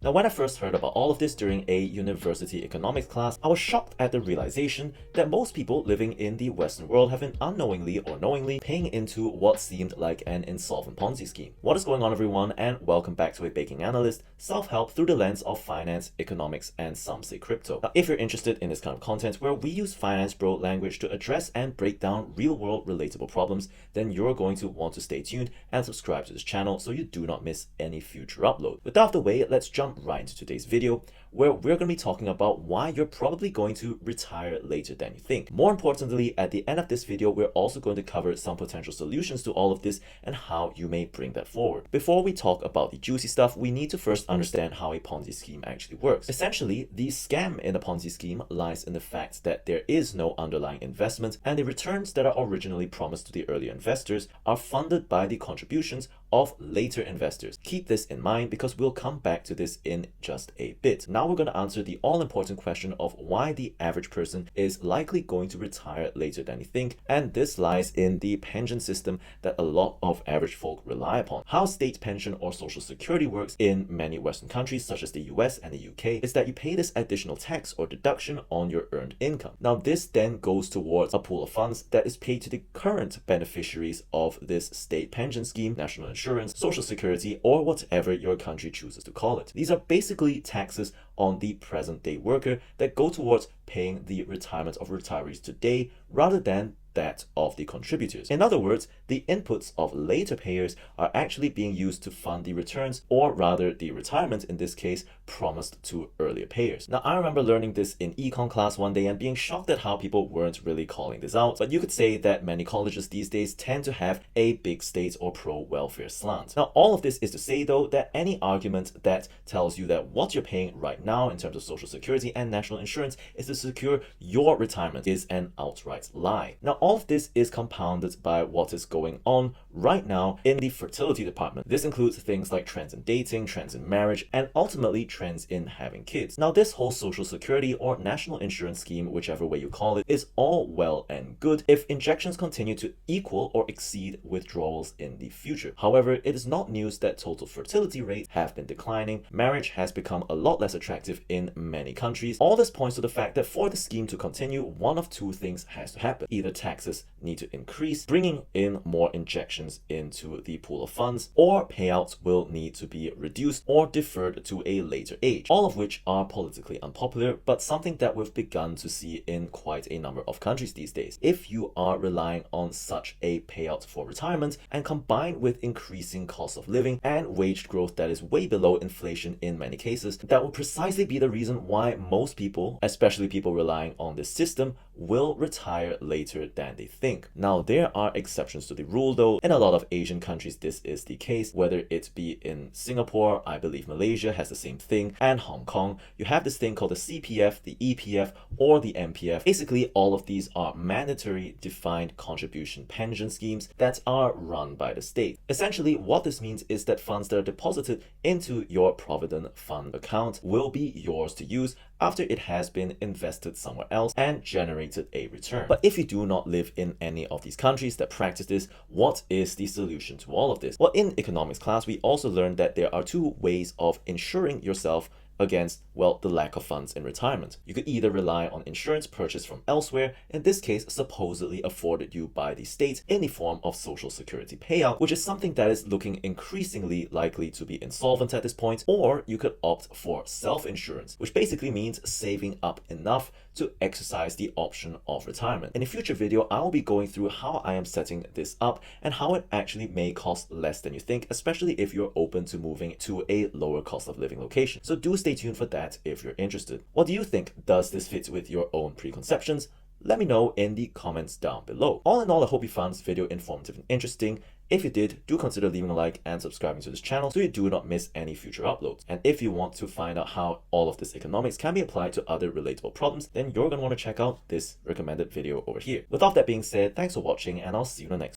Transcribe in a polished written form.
Now, when I first heard about all of this during a university economics class, I was shocked at the realization that most people living in the Western world have been unknowingly or knowingly paying into what seemed like an insolvent Ponzi scheme. What is going on, everyone, and welcome back to A Baking Analyst, self-help through the lens of finance, economics, and some say crypto. Now, if you're interested in this kind of content where we use finance bro language to address and break down real-world relatable problems, then you're going to want to stay tuned and subscribe to this channel so you do not miss any future upload. With that out of the way, let's jump right into today's video, where we're going to be talking about why you're probably going to retire later than you think. More importantly, at the end of this video, we're also going to cover some potential solutions to all of this and how you may bring that forward. Before we talk about the juicy stuff, we need to first understand how a Ponzi scheme actually works. Essentially, the scam in a Ponzi scheme lies in the fact that there is no underlying investment, and the returns that are originally promised to the earlier investors are funded by the contributions of later investors. Keep this in mind because we'll come back to this in just a bit. Now we're going to answer the all-important question of why the average person is likely going to retire later than you think, and this lies in the pension system that a lot of average folk rely upon. How state pension or social security works in many Western countries such as the US and the UK is that you pay this additional tax or deduction on your earned income. Now this then goes towards a pool of funds that is paid to the current beneficiaries of this state pension scheme, national insurance, social security, or whatever your country chooses to call it. These are basically taxes on the present day worker that go towards paying the retirement of retirees today rather than that of the contributors. In other words, the inputs of later payers are actually being used to fund the returns, or rather the retirement in this case, promised to earlier payers. Now, I remember learning this in econ class one day and being shocked at how people weren't really calling this out, but you could say that many colleges these days tend to have a big state or pro-welfare slant. Now, all of this is to say though that any argument that tells you that what you're paying right now in terms of social security and national insurance is to secure your retirement is an outright lie. Now, all of this is compounded by what is going on right now in the fertility department. This includes things like trends in dating, trends in marriage, and ultimately trends in having kids. Now, this whole social security or national insurance scheme, whichever way you call it, is all well and good if injections continue to equal or exceed withdrawals in the future. However, it is not news that total fertility rates have been declining. Marriage has become a lot less attractive in many countries. All this points to the fact that for the scheme to continue, one of two things has to happen. Either taxes need to increase, bringing in more injections into the pool of funds, or payouts will need to be reduced or deferred to a later age, all of which are politically unpopular, but something that we've begun to see in quite a number of countries these days. If you are relying on such a payout for retirement, and combined with increasing cost of living and wage growth that is way below inflation in many cases, that will precisely be the reason why most people, especially people relying on this system, will retire later than they think. Now, there are exceptions to the rule though. In a lot of Asian countries this is the case, whether it be in Singapore, I believe Malaysia has the same thing, and Hong Kong. You have this thing called the CPF, the EPF, or the MPF. Basically, all of these are mandatory defined contribution pension schemes that are run by the state. Essentially, what this means is that funds that are deposited into your Provident Fund account will be yours to use after it has been invested somewhere else and generated a return. But if you do not live in any of these countries that practice this, what is the solution to all of this? Well, in economics class, we also learned that there are two ways of insuring yourself against, well, the lack of funds in retirement. You could either rely on insurance purchased from elsewhere, in this case supposedly afforded you by the state in the form of social security payout, which is something that is looking increasingly likely to be insolvent at this point, or you could opt for self-insurance, which basically means saving up enough to exercise the option of retirement. In a future video, I will be going through how I am setting this up and how it actually may cost less than you think, especially if you're open to moving to a lower cost of living location. So do stay tuned for that if you're interested. What do you think? Does this fit with your own preconceptions? Let me know in the comments down below. All in all, I hope you found this video informative and interesting. If you did, do consider leaving a like and subscribing to this channel so you do not miss any future uploads. And if you want to find out how all of this economics can be applied to other relatable problems, then you're going to want to check out this recommended video over here. With all that being said, thanks for watching and I'll see you in the next one.